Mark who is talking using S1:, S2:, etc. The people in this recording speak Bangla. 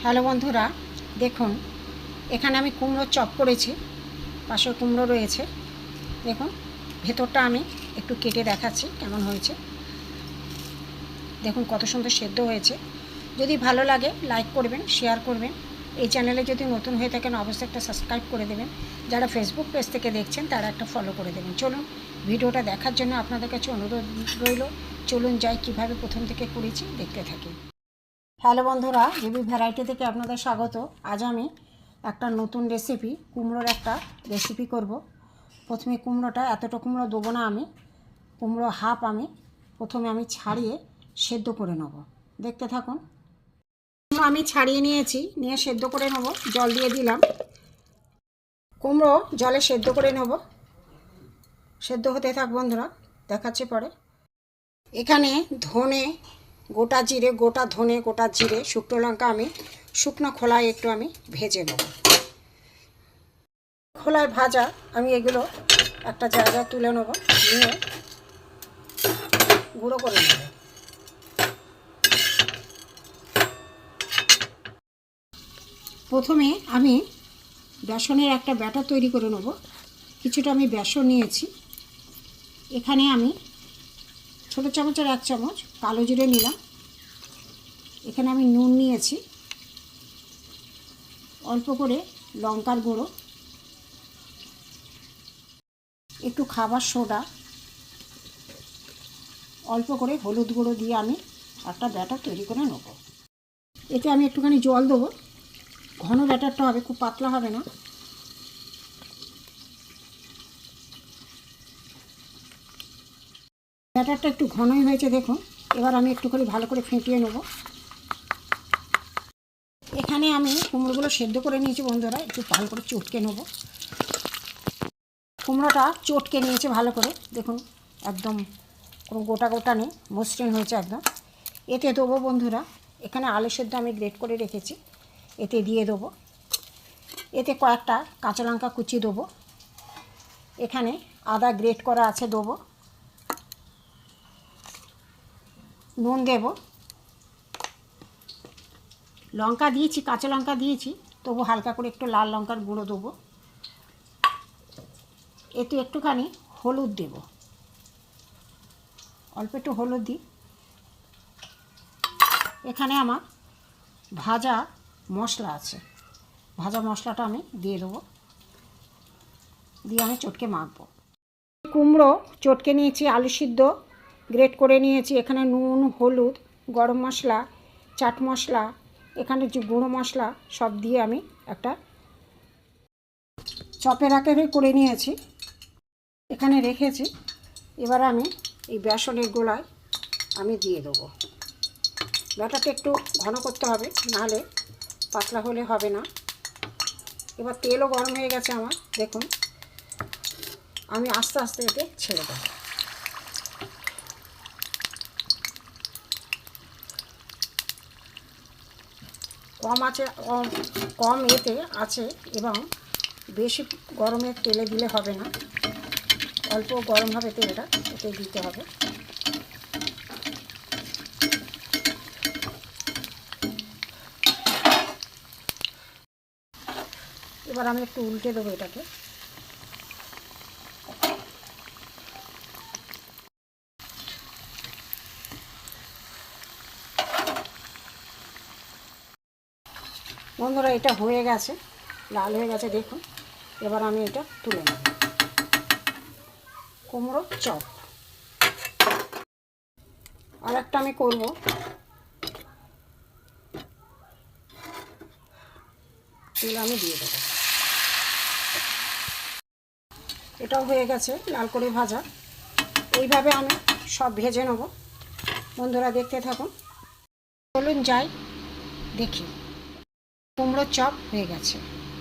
S1: হ্যালো বন্ধুরা, দেখুন এখানে আমি কুমড়ো চপ করেছি। পাশে কুমড়ো রয়েছে, দেখুন ভেতরটা আমি একটু কেটে দেখাচ্ছি কেমন হয়েছে। দেখুন কত সুন্দর সেদ্ধ হয়েছে। যদি ভালো লাগে লাইক করবেন, শেয়ার করবেন। এই চ্যানেলে যদি নতুন হয়ে থাকেন অবশ্যই একটা সাবস্ক্রাইব করে দেবেন। যারা ফেসবুক পেজ থেকে দেখছেন তারা একটা ফলো করে দেবেন। চলুন ভিডিওটা দেখার জন্য আপনাদের কাছে অনুরোধ রইল। চলুন যাই কীভাবে প্রথম থেকে করেছি দেখতে থাকি। হ্যালো বন্ধুরা, জিবি ভ্যারাইটি থেকে আপনাদের স্বাগত। আজ আমি একটা নতুন রেসিপি, কুমড়োর একটা রেসিপি করব। প্রথমে কুমড়োটা, এতটা কুমড়ো দেবো না আমি, কুমড়ো হাফ আমি প্রথমে ছাড়িয়ে সেদ্ধ করে নেব। দেখতে থাকুন। কুমড়ো আমি ছাড়িয়ে নিয়েছি, নিয়ে সেদ্ধ করে নেব। জল দিয়ে দিলাম, কুমড়ো জলে সেদ্ধ করে নেব। সেদ্ধ হতে থাক বন্ধুরা, দেখাচ্ছি পরে। এখানে ধনে, গোটা জিরে, গোটা ধনে, গোটা জিরে, শুকনো লঙ্কা আমি শুকনো খোলায় একটু আমি ভেজে নেব। খোলায় ভাজা আমি এগুলো একটা জায়গায় তুলে নেব, নিয়ে গুঁড়ো করে নেব। প্রথমে আমি বেসনের একটা ব্যাটার তৈরি করে নেব। কিছুটা আমি বেসন নিয়েছি। এখানে আমি ছোটো চামচের 1 চামচ কালো জিরে নিলাম। এখানে আমি নুন নিয়েছি, অল্প করে লঙ্কার গুঁড়ো, একটু খাবার সোডা, অল্প করে হলুদ গুঁড়ো দিয়ে আমি একটা ব্যাটার তৈরি করে নেব। এতে আমি একটুখানি জল দেবো। ঘন ব্যাটারটা হবে, খুব পাতলা হবে না। ব্যাটারটা একটু ঘনই হয়েছে দেখুন। এবার আমি একটু করে ভালো করে ফেটিয়ে নেব। এখানে আমি কুমড়োগুলো সেদ্ধ করে নিয়েছি বন্ধুরা, একটু ভালো করে চটকে নেব। কুমড়োটা চটকে নিয়েছে ভালো করে, দেখুন একদম কোনো গোটা গোটা নেই, মসৃণ হয়েছে একদম। এতে দেবো বন্ধুরা, এখানে আলু সেদ্ধ আমি গ্রেট করে রেখেছি, এতে দিয়ে দেবো। এতে কয়েকটা কাঁচা লঙ্কা কুচি দেবো। এখানে আদা গ্রেট করা আছে দেবো। নুন দেব, লঙ্কা দিয়েছি, কাঁচা লঙ্কা দিয়েছি, তবু হালকা করে একটু লাল লঙ্কার গুঁড়ো দেবো। এতে একটুখানি হলুদ দেব, অল্প একটু হলুদ দিই। এখানে আমার ভাজা মশলা আছে, ভাজা মশলাটা আমি দিয়ে দেবো, দিয়ে আমি চটকে মাখবো। কুমড়ো চটকে নিয়েছি, আলু সিদ্ধ গ্রেট করে নিয়েছি। এখানে নুন, হলুদ, গরম মশলা, চাট মশলা, এখানে যে গুঁড়ো মশলা সব দিয়ে আমি একটা চপের আকারে করে নিয়েছি, এখানে রেখেছি। এবার আমি এই বেসনের গোলায় আমি দিয়ে দেবো। ব্যাটারটা একটু ঘন করতে হবে, নাহলে পাতলা হলে হবে না। এবার তেলও গরম হয়ে গেছে আমার, দেখুন আমি আস্তে আস্তে এতে ছেড়ে দেবো। কম এতে আছে, এবং বেশি গরমের তেলে দিলে হবে না, অল্প গরম হবে তেলটা, এতে দিতে হবে। এবার আমি একটু উল্টে দেবো এটাকে। বন্ধুরা এটা হয়ে গেছে, লাল হয়ে গেছে দেখুন। এবার আমি এটা তুলে নেব। কুমড়ো চপ আর একটা আমি করব। তেল আমি দিয়ে দেবো। এটাও হয়ে গেছে লাল করে ভাজা। এইভাবে আমি সব ভেজে নেব। বন্ধুরা দেখতে থাকুন। চলুন যাই দেখি। কুমড়োর চপ হয়ে গেছে।